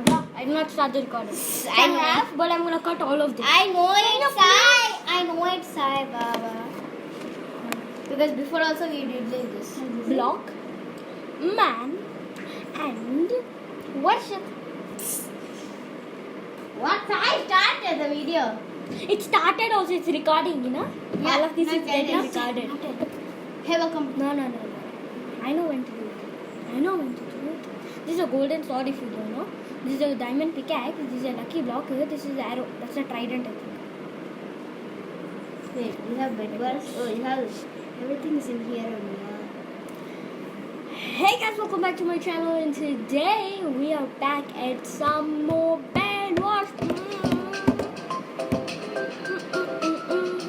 I did not start the recording. I have, but I'm gonna cut all of this. I know it's Sai Baba. Because before also we did like this. Block, man, and worship. What? I started the video. It started also. It's recording, you know. Yeah, All of this not is getting yet. recorded. Hey, welcome. No. I know when to do it. This is a golden sword if you don't know. This is a diamond pickaxe. This is a lucky block. This is an arrow. That's a trident, I think. Wait, you have bed bars? Oh, you have everything is in here only. Hey guys, welcome back to my channel, and today we are back at some more bed wars.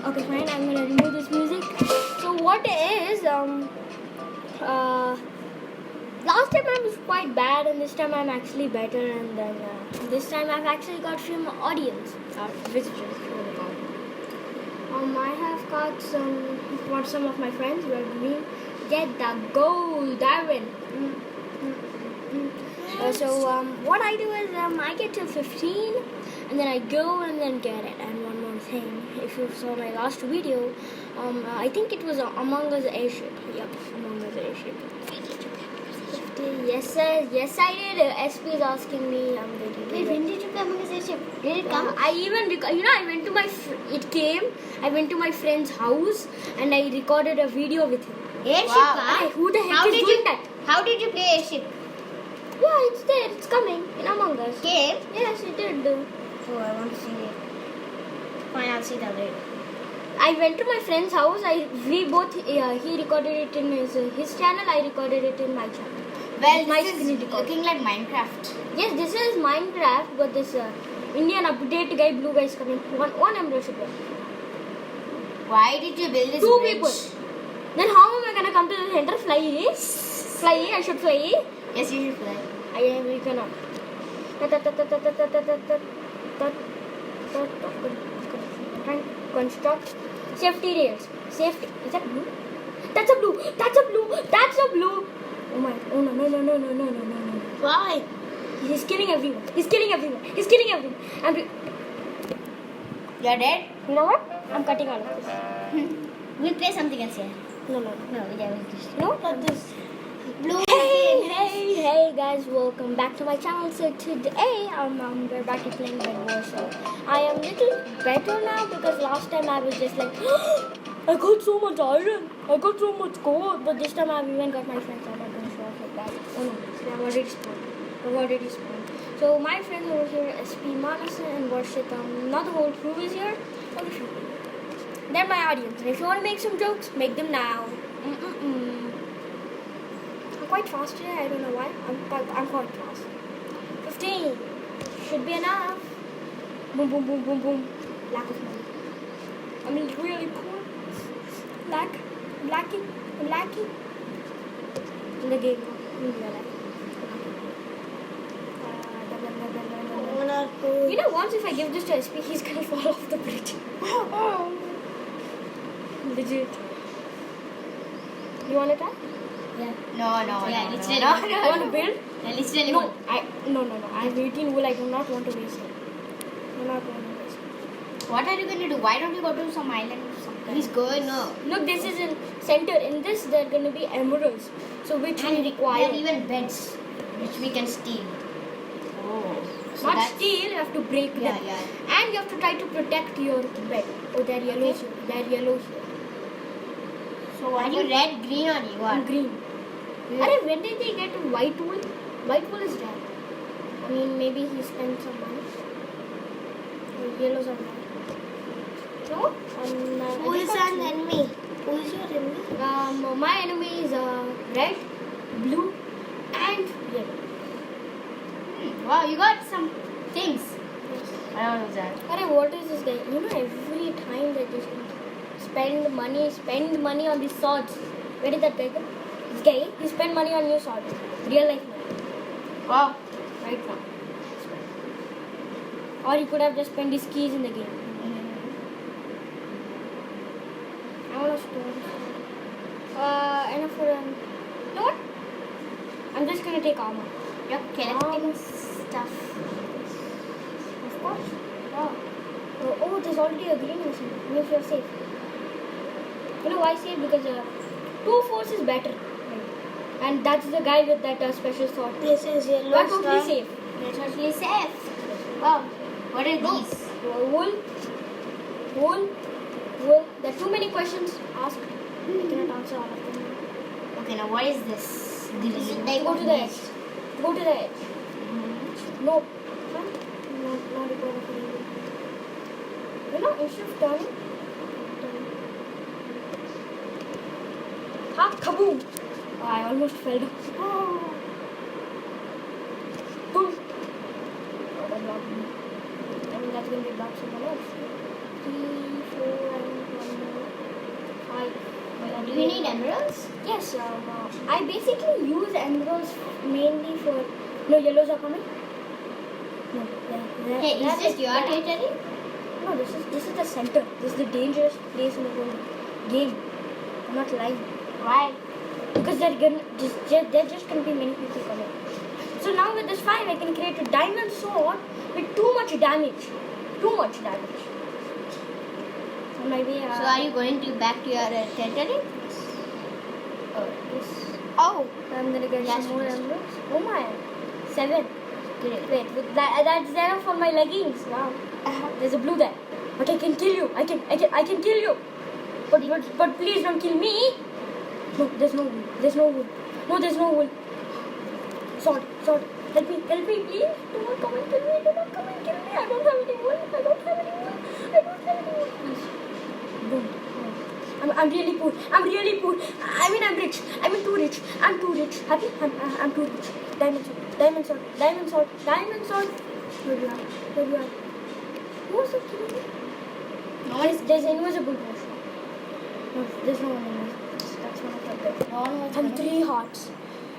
Okay, fine. I'm gonna remove this music. So what is last time I was quite bad, and this time I'm actually better, and then this time I've actually got some audience or visitors. I have got some of my friends who are me get the gold diamond. So what I do is I get to 15 and then I go and then get it. And one more thing, if you saw my last video, I think it was Among Us airship. Yep, Among Us airship. 50. Yes sir, yes I did. SP is asking me. Wait, when did you play Among Us airship? Did it come? I even I went to it came. I went to my friend's house and I recorded a video with him. Airship? Wow. Who the heck is doing that? How did you play airship? Yeah, it's there. It's coming in Among Us. Game? Yes, it did. Oh, I want to see it. Fine, I'll see that later. I went to my friend's house. He recorded it in his channel. I recorded it in my channel. Well, my this is looking like Minecraft. Yes, this is Minecraft, but this Indian update guy, blue guy is coming. One emerald should be. Why did you build this Two bridge? people. Then how am I gonna come to the center? Fly? I should fly. Yes, you should fly. We cannot. Construct. Safety rails. Safety. Is that blue? That's a blue. That's a blue. Oh my. Oh no. Why? He's killing everyone. You're dead? You know what? I'm cutting all of this. We'll play something else here. No. Yeah, we'll just. No, not this. Blue. Hey guys, welcome back to my channel. So today we're back to playing Bed Wars. So I am little better now because last time I was just like I got so much iron, I got so much gold, but this time I've even got my friends. I'm not gonna show off like that. Oh no, I've already spawned. So my friends over here, SP Manasan and Worship, not the whole crew is here, but a few people. They're my audience, and if you want to make some jokes, make them now. Quite fast today. I don't know why. I'm quite fast. 15 should be enough. Boom. Lack of money. I mean, really poor. I'm lacking in the game. In real life. You know, once if I give this to SP, he's gonna fall off the bridge. Legit. You wanna try? Yeah. No. You want to build? Yeah, literally. No. I have 18 wool. I do not want to waste it. What are you going to do? Why don't you go to some island or something? He's going, no. Look, this is in center. In this, there are going to be emeralds. So which we require. There are even beds, which we can steal. Oh. So Not steal, you have to break them. Yeah. And you have to try to protect your bed. Oh, they're yellow here. So are you red, green or you are? I'm green. Arey, when did they get white wool? White wool is red. I mean, maybe he spent some money. Yellows are red. No? Who is an enemy? Who is your enemy? My enemy is red, blue, and yellow. Wow, you got some things. I don't know that. Arey, what is this guy? You know, every time that they spend money on these swords. Where did that guy go? This guy, he spent money on new sword. Real life money. Wow. Right now. Or he could have just spent his keys in the game. I want to store. Enough for you know what? I'm just gonna take armor. You're collecting tough. Of course. Oh, oh, there's already a green machine. Means you're safe. You know why safe? Because 2 force is better. And that's the guy with that special sword. This is yellow. We're totally safe. We're totally safe. Wow. What are these? Wool. There are too many questions asked. I cannot answer all of them. Okay, now what is this? Go to the edge. Go to the edge. No. Huh? No required for you. You know, instead of turning. Ha! Kaboom! Oh, I almost fell down. Boom! Oh, that blocked me. I mean, that's going to be blocked someone else. 3, 4, and 1 more. 5. Do you need emeralds? Yes, I basically use emeralds mainly for. No, yellows are coming. No, Hey, is this your territory? No, this is the center. This is the dangerous place in the whole game. I'm not lying. Why? Because there just gonna be many people coming. So now with this 5, I can create a diamond sword with too much damage. Too much damage. On my way. So are you going to back to your territory? Yes. Oh. I'm gonna get Yes, some more yes. emeralds. Oh my, 7. Great. Wait, that's enough for my leggings. Wow. There's a blue there. But I can kill you. I can kill you. But please don't kill me. No, there's no wool. There's no wool. No, there's no wool. Sword. Help me, please. Do not come and kill me. I don't have any wool. Please. Don't. I'm really poor. I mean, I'm rich. Too rich. Happy? I'm too rich. Diamond sword. Where you are? Who was it killing me? No There's invisible potion. No, there's no one invisible. That's one of the best.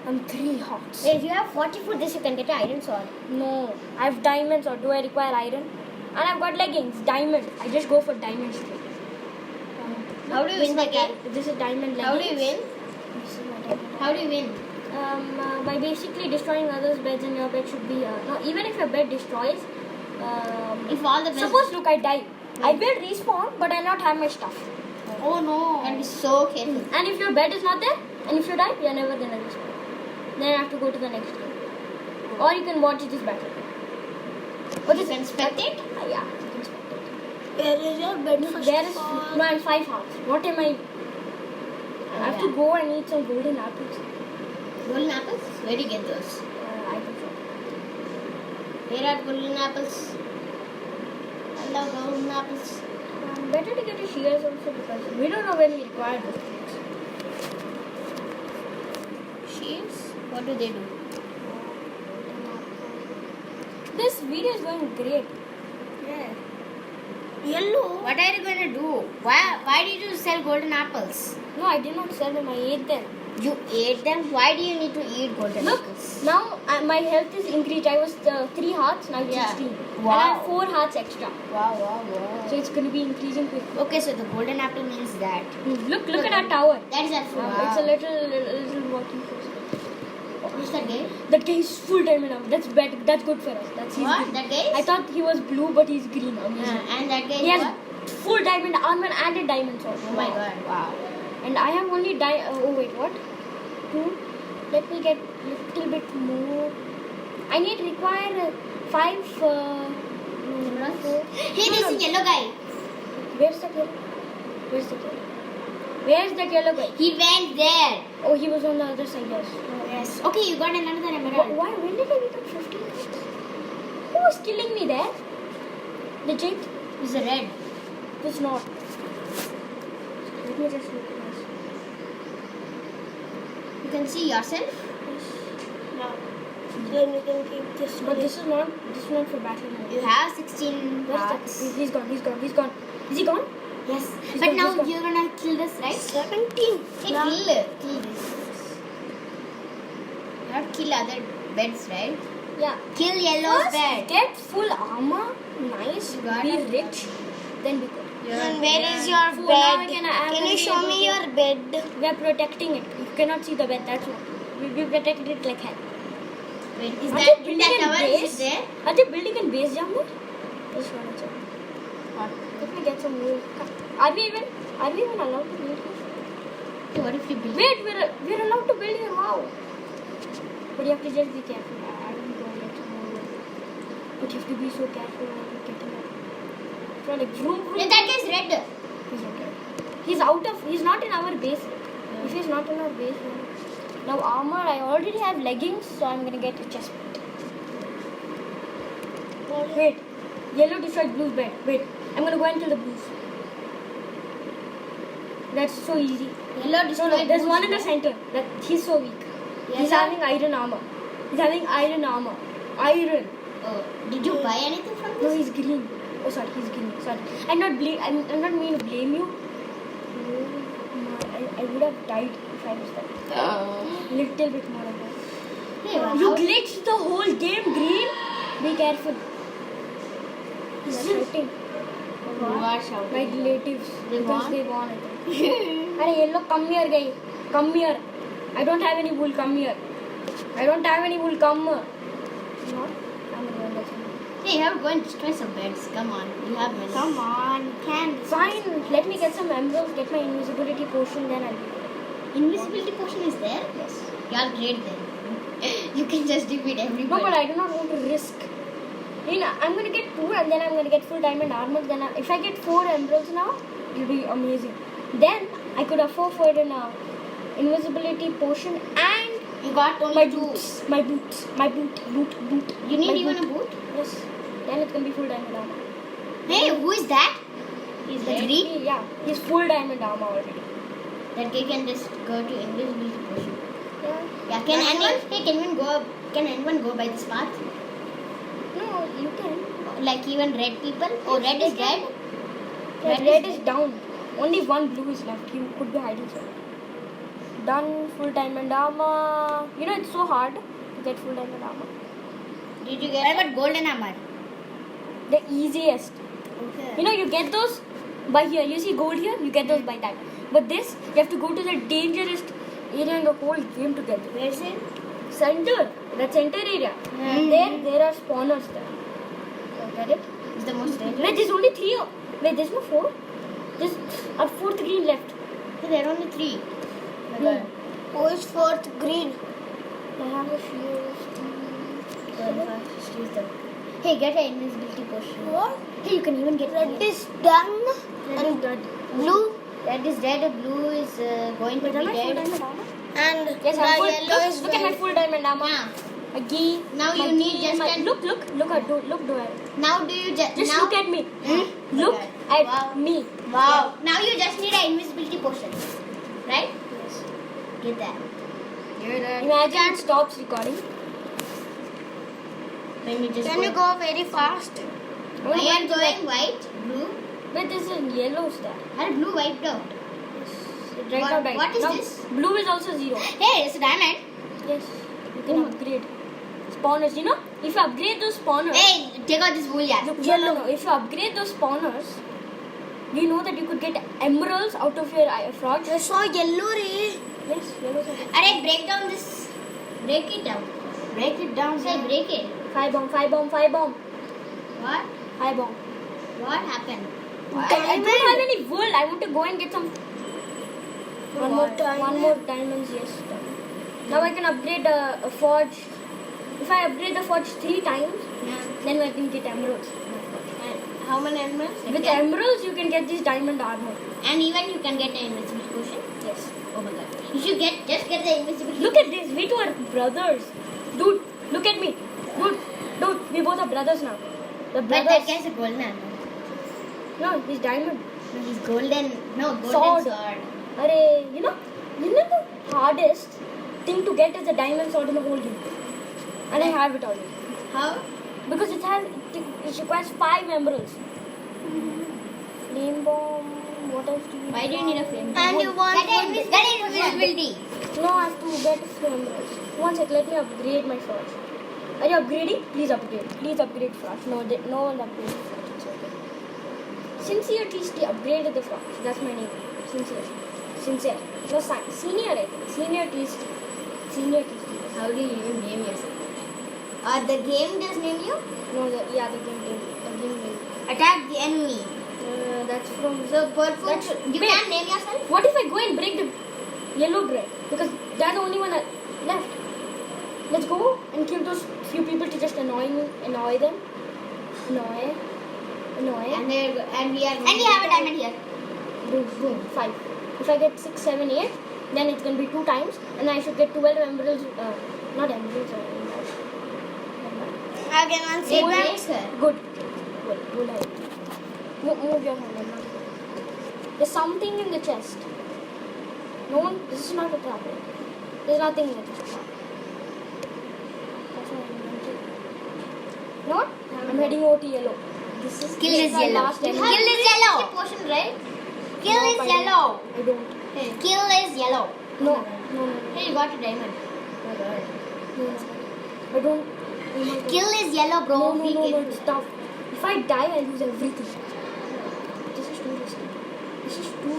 I'm 3 hearts. If you have 40 for this, you can get an iron sword. No, I have diamonds, or do I require iron? And I've got leggings, diamond. I just go for diamond straight. How do you win the game? This is diamond leggings. How do you win? This is my diamond. How do you win? By basically destroying others' beds, and your bed should be. No, even if your bed destroys. If all the beds... Suppose, look, I die. I will respawn, but I not have my stuff. Oh no. And be so careful. And if your bed is not there, and if you die, you're never gonna respawn. Then you have to go to the next game. Or you can watch this battle. What is it? Spectate? Yeah, you can spectate. Where is your bed? There is no, I'm 5 hearts. What am I? I have to go and eat some golden apples. Golden apples? Where do you get those? I think so. Where are golden apples? I love golden apples. Better to get a shears also because we don't know when we require those things. Shears? What do they do? This video is going great. Yeah. Yellow. What are you going to do? Why did you sell golden apples? No, I did not sell them. I ate them. You ate them? Why do you need to eat golden Look, apples? now my health is increased. I was 3 hearts, now it's Yeah. 16. Wow. And I have 4 hearts extra. Wow. So it's going to be increasing quickly. Okay, so the golden apple means that. Look at our tower. That is a fruit. It's a little walking force. Who's that guy? That guy is full diamond now. That's better. That's good for us. He's What? green. That guy is? I thought he was blue, but he's green. Amazing. And that guy He is has what? full diamond armor and a diamond sword. Oh my god, wow. And I have only oh wait, what? 2. Let me get little bit more. I need require 5. Hey, this is yellow guy. Where's that yellow? Where's that yellow guy? He went there. Oh, he was on the other side. Yes. Yes. Okay, you got another emerald. Why? When did I become 15? Who was killing me there? The jade? It's a red. It's not. Let me just look at this. You can see yourself. No. Then we can keep this. But this is not for battle mode. You have 16 Where's that? hearts. He's gone. Is he gone? Yes. He's But gone, now he's gone. you're gonna kill this, right? 17. Hey, Yeah. kill this. You have to kill other beds, right? Yeah. Kill yellow's First, bed. get full armor. Nice. You got Be it. rich. Then be good. And where is your Fool, bed? now I can you show me your bed? We are protecting it. You cannot see the bed. That's what. We protected it like hell. Wait, is Aren't that you in that building a tower? Is base? it Where? Are they building in base jump? Just wanna check. What? Let me get some wool. Are we even allowed to build here? So what if you build? Wait, we're allowed to build here. Wow. But you have to just be careful. I don't go get some more wool. But you have to be so careful when you're getting up. So like vroom vroom. Hey, that guy's red. He's okay. He's not in our base. If he's not in our base, then... Now armor, I already have leggings, so I'm gonna get a chest plate. Wait, yellow destroyed blue's bed. Wait, I'm gonna go and kill the blues. That's so easy. Yellow No, destroyed. there's one in the center. He's so weak. He's Yellow? having iron armor. Iron. Oh, did you buy anything from No, this? he's green. Oh, sorry, he's green. Sorry. I'm not mean to blame you. I would have died if I was that. Little bit more of that. Hey, wow. You glitched the whole game, Green. Be careful. He's shouting. You are shouting. My relatives. They because won? they won, I think. Hey, yellow, come here, guy. Come here. I don't have any wool. Come here. I don't have any wool. Come. No? I'm going to Hey, you have to go and destroy some beds. Come on, you have many. Come on, can. Fine. Let me get some emeralds. Get my invisibility potion. Then I'll be ready. Invisibility potion is there? Yes. You are great then. You can just defeat everybody. No, but I do not want to risk. I'm going to get 2 and then I'm going to get full diamond armor. Then if I get 4 emeralds now, it will be amazing. Then I could afford for an invisibility potion and You got only my 2. boots. My boot. You need My even a boot? Yes. Then it can be full diamond armor. Hey, who is that? Is that green? Yeah, he's full diamond armor already. That guy can just go to invisibility potion. Yeah. Yeah, can anyone go by this path? No, you can. Like even red people? Oh, red is dead? Red is down. Only one blue is left. You could be hiding somewhere. Done full diamond armor. It's so hard to get full diamond armor. Did you get What about golden armor? The easiest. Okay. You get those by here. You see gold here? You get those by that. But this, you have to go to the dangerous area in the whole game to get it. Where's it? Center. That center area. There are spawners there. So, get it? It's the most dangerous. Wait, there's only 3. Wait, there's no 4. There's a 4th green left. Hey, there are only 3. Who is fourth? Green. I have a few. Hey, get an invisibility potion. What? Hey, you can even get Red is done. and dead. Blue? Red is dead. Blue is going to Wait, be am I full dead. diamond armor? And Yes, the I'm full. yellow is Look at my dead. full diamond armor. Yeah. My gi. Now my you need gi, just my, an- look do I. Now do you just Just now? look at me. Hmm? Look Okay. at Wow. me. Wow. Now you just need an invisibility potion, right? Yes. Get that. Imagine it stops recording. When you just Can you go very fast? Why are you going white, blue? But this is yellow star. Are blue wiped out? Right What- now, right. what is now, this? Blue is also 0. Hey, it's diamond. Yes. You can upgrade. Spawners, if you upgrade those spawners. Hey, take out this wool, yeah. Look, no. If you upgrade those spawners, you know that you could get emeralds out of your frogs. I saw yellow ray. Yes, yellow star. Alright, break down this. Break it down. Break it down. Say break it. Fire bomb. What? Fire bomb. What happened? I don't have any wool. I want to go and get some. One more diamonds. Yes. Now I can upgrade a forge. If I upgrade the forge 3 times, Yeah. then I can get emeralds. And how many emeralds? With emeralds, you can get this diamond armor. And even you can get an invisible potion. Yes. Oh my god. You should just get the invisible. Look at this. We two are brothers. Dude, look at me. Dude, we both are brothers now. The But that brothers. guy's a golden armor. No, he's diamond. No, he's golden. No, golden Sword. sword. Arey, you know the hardest thing to get is a diamond sword in the whole game. And I have it already. How? Because it requires 5 emeralds. Flame bomb. What else do you Why do you need a flame? And you want Get an invisibility. No, I have to get a few emeralds. One sec, let me upgrade my forge. Are you upgrading? Please upgrade. Please upgrade forge. No one upgraded forge. It's okay. Sincere TST upgraded the forge. That's my name. Sincere. No, senior I think. Senior TST. How do you even name yourself? The game does name you? No, the game name. Attack the enemy. That's from. So purple. That's- You wait. can name yourself? What if I go and break the yellow bread? Because they're the only one left. Let's go and kill those few people to just annoy them. Annoy. And we have a diamond here. Boom, boom, 5. If I get 6, 7, 8, then it's gonna be 2 times, and I should get 12 emeralds. Not emeralds. Again, one It second. breaks her. Good. Good. Move your hand. Emma. There's something in the chest. No one. This is not a trap. There's nothing in the chest. That's what I'm going to. You know what? I'm heading over to yellow. This is Kill is my yellow. last Kill enemy. is yellow. Potion, right? Kill No, is I yellow. I don't. Kill is yellow. No. Hey, you got a diamond. No. I don't. Oh my God. Kill is yellow, bro. No, Be careful. stop. If I die, I lose everything. This is too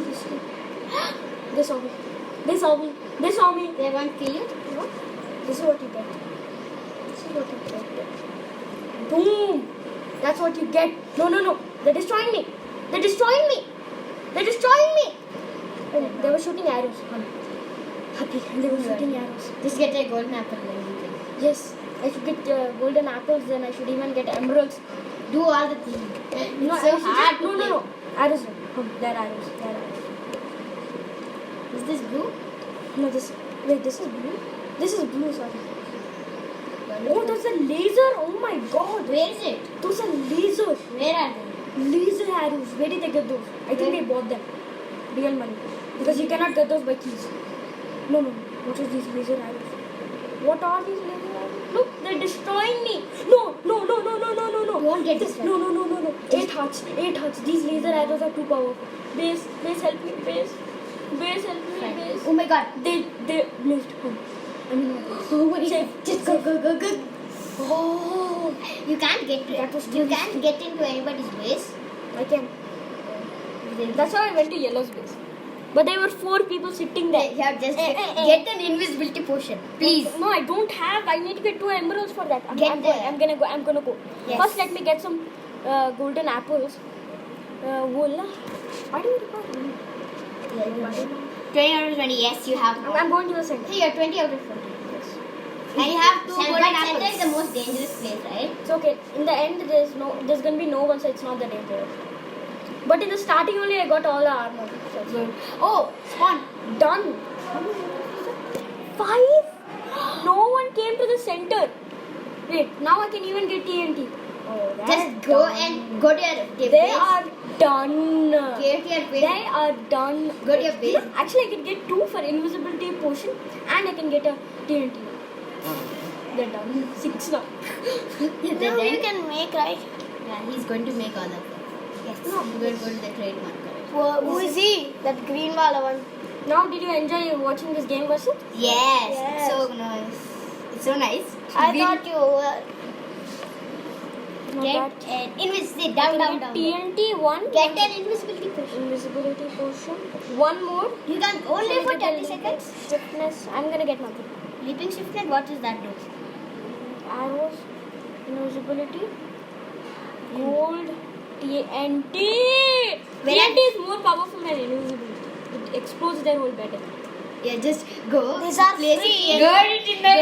risky. They saw me. They won't kill you? What? This is what you get. Boom! That's what you get. No. They're destroying me. Oh, they were shooting arrows. Happy. They were shooting arrows. Just get a golden apple and you can Yes. I should get golden apples, then I should even get emeralds. do all the things. No, It's so I should hard just, to play. no. Arrows. They're arrows. Is this blue? No, this is blue. This is blue, sorry. Oh, there's a laser. Oh my god. Where is it? Those are lasers. Where are they? Laser arrows. Where did they get those? I think they bought them. Real money. Because you cannot get those by keys. No. What are these laser arrows? What are these laser arrows? Look, they're destroying me. No. You won't get this one. No. 8 hearts. These laser arrows are too powerful. Base, help me. Base, help me. Base. Oh my god. They missed. Oh my god. Just go. Oh, You can't get to That it. was too You can't risky. get into anybody's base. I can. That's why I went to yellow's base. But there were 4 people sitting there. You have just Eh. get an invisibility potion. Please. No, I don't have. I need to get 2 emeralds for that. I'm Get there. I'm gonna go. Yes. First, let me get some golden apples. Wool. Why do you require wool? 20 out of 20. Yes, you have. I'm going to the center. Hey, you're 20 out of 40. Yes. And you have 2 golden But apples. center Center is the most dangerous place, right? It's okay. In the end, there's gonna be no one, so it's not that dangerous. But in the starting only, I got all the armor. So it's Good. Oh, spawn. done. 5? No one came to the center. Wait, now I can even get TNT. Oh, that's Just go done. and go to your They base. are done. Go to your base. They are done. Go to your base. Actually, I can get 2 for invisibility potion, and I can get a TNT. They're done. 6 now. No, you can make, right? Yeah, he's going to make all of them. Yes. No. We're going to go to the trade market. Who is he? That green wala one. Now, did you enjoy watching this game version? Yes. Yes. It's so nice. It's so nice. I We thought you were. get an invisibility. I Down, can down, get down. TNT 1. Get an invisibility potion. Invisibility potion. 1 more. You can only Can I for get 30 a seconds. Swiftness. I'm gonna get nothing. Leaping swiftness, what does that do? Arrows. Invisibility. Gold. TNT. Where TNT is more powerful than invisibility. It explodes their whole battle. Yeah, just go. These are place free. it. Go it in the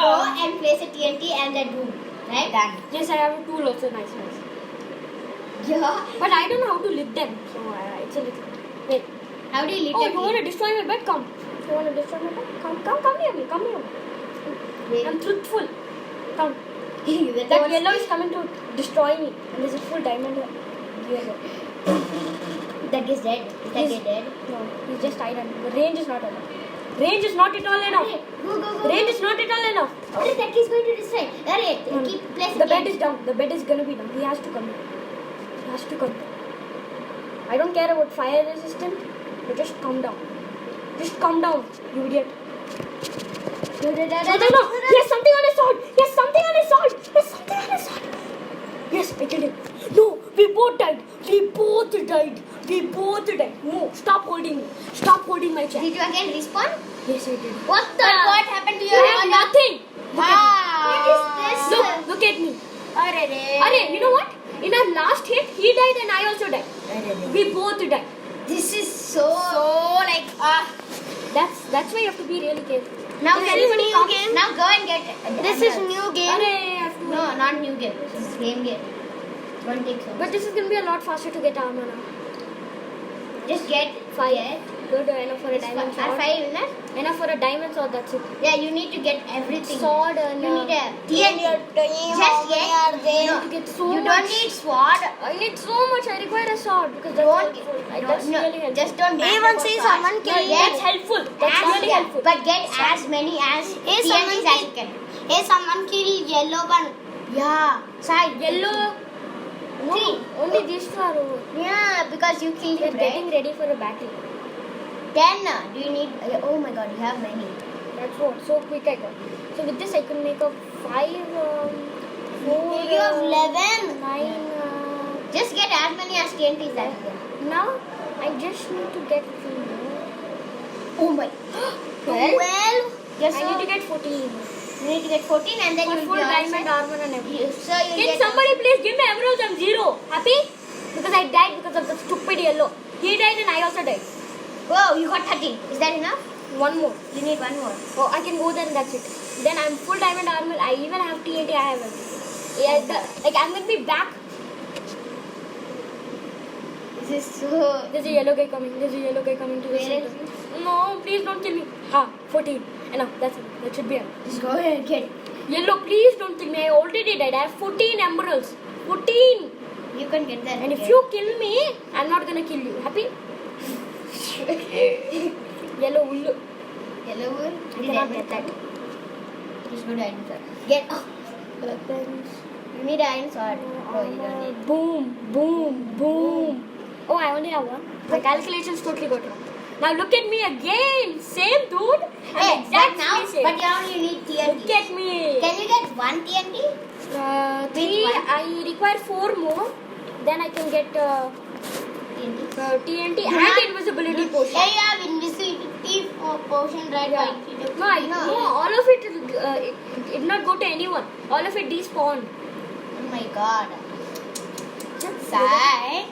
Go and place a TNT and then boom. Right? Done. Yes, I have a tool also. Nice. Yeah. But I don't know how to lift them. So it's a little. Wait. How do you lift Oh, a you want to destroy my bed? Come. You want to destroy my bed? Come near me. Come near me. Wait. I'm truthful. Come. That That was- yellow is coming to destroy me. And there's a full diamond yellow. That is dead. Is that He's- get dead? No, he's just iron. The range is not enough. Range is not at all enough. Go. Range is not at all enough. What is that? He's going to destroy. Alright, No, no. keep placing The bed TNT. is down. The bed is gonna be down. He has to come. He has to come. I don't care about fire resistant. But just come down. Just come down, you idiot. No. He has something on his sword. Yes, I killed him. No, we both died. No, stop holding me. Stop holding my chair. Did you again respawn? Yes, I did. What happened to I your have nothing. What is this? get me. Arre. You know what? In our last hit, he died and I also died. We both died. This is so like That's why you have to be really careful. now If this is anybody new comes- game. Now go and get This is new game. Arre, I have to- No, not new game. This is same game. Don't take so much. But this is gonna be a lot faster to get armor now. Just get 5. Get. Good, enough for a diamond sword. 5 in that? Enough for a diamond sword, that's it. Yeah, you need to get everything. Sword and You need a In TNT. your team, Just how many get- are there? No. to get so You much. don't need sword. I need so much. I require a sword because that's Don't helpful. no, That's really helpful. just don't matter Even about see swords. someone No, kill get That's helpful. That's as- really yeah, helpful. But get as many as Hey, TNTs someone as you can. Hey, someone kill yellow one. Yeah. Side. Yellow. No, 3. only these two are over. Yeah, because you killed We're him, right? getting ready for a battle. 10. Do you need? Oh my God, you have many. That's what. So quick I got. So with this I can make up 5, 4, You have 11. 9. Just get as many as TNTs as you can. Now I just need to get 3 more. Oh my. 12. Just I need to get 14. You need to get 14 and then For you full will be diamond armor and everything. So you Can get somebody please give me emeralds? I'm 0. Happy? Because I died because of the stupid yellow. He died and I also died. Whoa, you got 13. Is that enough? One more. You need one more. Oh, I can go there and that's it. Then I'm full diamond armor. I even have TNT. I have everything. Yeah, like I'm gonna be back. This is so. There's a yellow guy coming. There's a yellow guy coming to the Where center. is No, please don't kill me. 14. Enough. That's it. That should be enough. Just go ahead and get. Yellow, please don't kill me. I already died. I have 14 emeralds. 14. You can get that. And if you kill me, I'm not gonna kill you. Happy? Yellow will. Yellow wood, I cannot get that. Just go to iron sword. Get. You need iron sword. Oh, you don't need. Boom, boom, boom. Oh, I only have one. My calculations totally got wrong. Now look at me again. Same dude. Hey, I'm but exactly now, same. but now you need TNT. Look at me. Can you get one TNT? 3. one? I require 4 more. Then I can get TNT. TNT Do and not- invisibility potion. Yeah, you have invisibility potion, right? Yeah. No, all of it did not go to anyone. All of it despawned. Oh my God. Sai.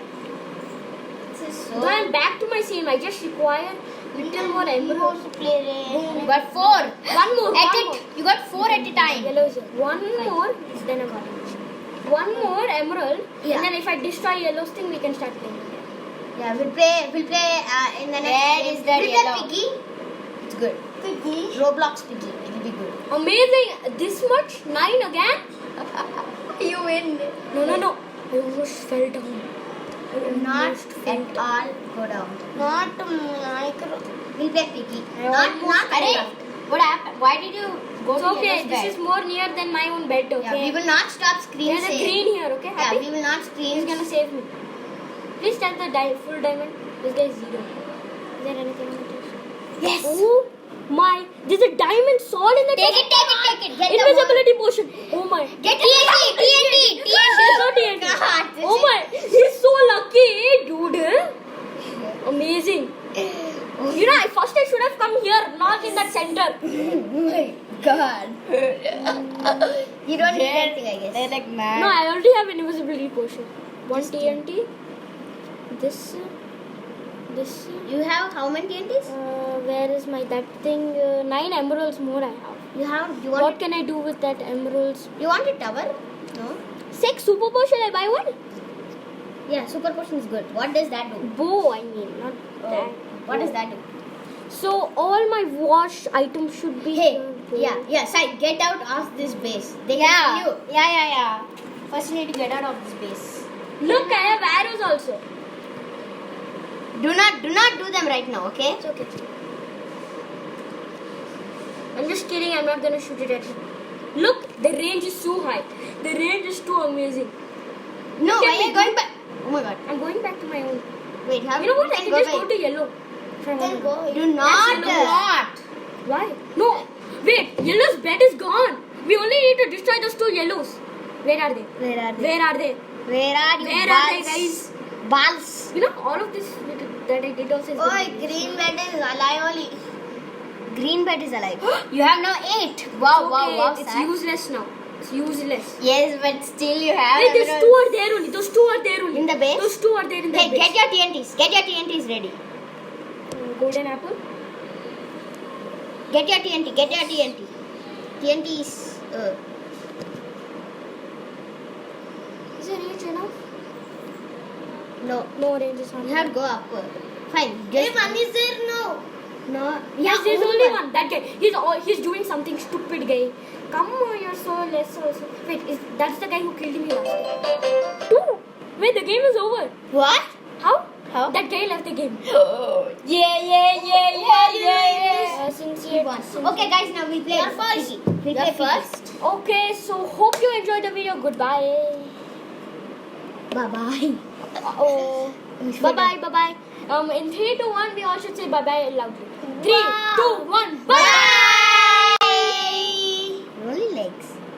This is so. So I'm back to my same. I just require little more emeralds. You got 4. One more. At one it. more. You got 4 at a time. Yellow is here. One more. Then I got it. One more emerald. Yeah. And then if I destroy yellow's thing, we can start playing again. Yeah, we'll play in the next Where game. is that We'll yellow? play Piggy. It's good. Piggy. Roblox Piggy. It'll be good. Amazing. This much? 9 again? You win. No. I almost fell down. Not at all go down. Not micro. We'll play Piggy. I Not almost Arey, fell. what happened? Why did you go It's to okay. Yellow's This bed? is more near than my own bed. Okay. Yeah, we will not stop screen There's a saying. green here. Okay. Yeah, Happy? we will not screen. He's gonna save me. Please tell the full diamond. This guy is 0. Is there anything on this? Yes. Oh my! There's a diamond sword in the Take it. Get the invisibility potion. Oh my! one. Get TNT. There's no TNT. God, this Oh is- my! He's so lucky, dude. Amazing. You know, first I should have come here, not in that center. Oh my God. You don't need anything, I guess. They're like mad. No, I already have an invisibility potion. One TNT. This. You have how many TNTs? Where is my that thing? 9 emeralds more I have. You have. You What want? can I do with that emeralds? You want a tower? No. 6 super potion. I buy one. Yeah, super potion is good. What does that do? Bow, I mean, not that. What does that do? So all my wash items should be. Hey, here. yeah, Sai, get out of this base. They Yeah. can kill you. Yeah. First, you need to get out of this base. Look, I have arrows also. Do not do them right now, okay? It's okay. I'm just kidding. I'm not gonna shoot it at him. Look, the range is so high. The range is too amazing. No, Look why at are you me. going back? Oh my God! I'm going back to my own. Wait, how? You know what? I Then can go just away. go to yellow. If I Then want. go. Do not. That's yellow. Why? No. Wait. Yellow's bed is gone. We only need to destroy those 2 yellows. Where are they? Where are they? Where are they? Where are you? Where are they, guys? Balls. You know, all of this that I did also is Oh, gonna be green bed is alive only. Green bed is alive. You have now 8. Wow, okay, wow, It's Sai. useless now. It's useless. Yes, but still you have. Wait, those two are there only. Those two are there only. In the base? Those two are there in the Hey, base. get your TNTs. Get your TNTs ready. Golden apple. Get your TNT. Get your TNT. TNT is. Is it range enough? No. No range is not. You have to go up. Fine. Hey, Just one is there now. no. Yes, there's only one. That guy. He's doing something stupid, guy. Come on, you're so less. Wait, that's the guy who killed me last time? Two. Wait, the game is over. What? How? How? That guy left the game. Since He won. Okay, guys, now we play. You're first. We play first. Okay, so hope you enjoyed the video. Goodbye. Bye bye. Oh. Bye bye. Bye bye. In 3, 2, 1, we all should say bye bye loudly. 3, Wow. 2, 1. Bye.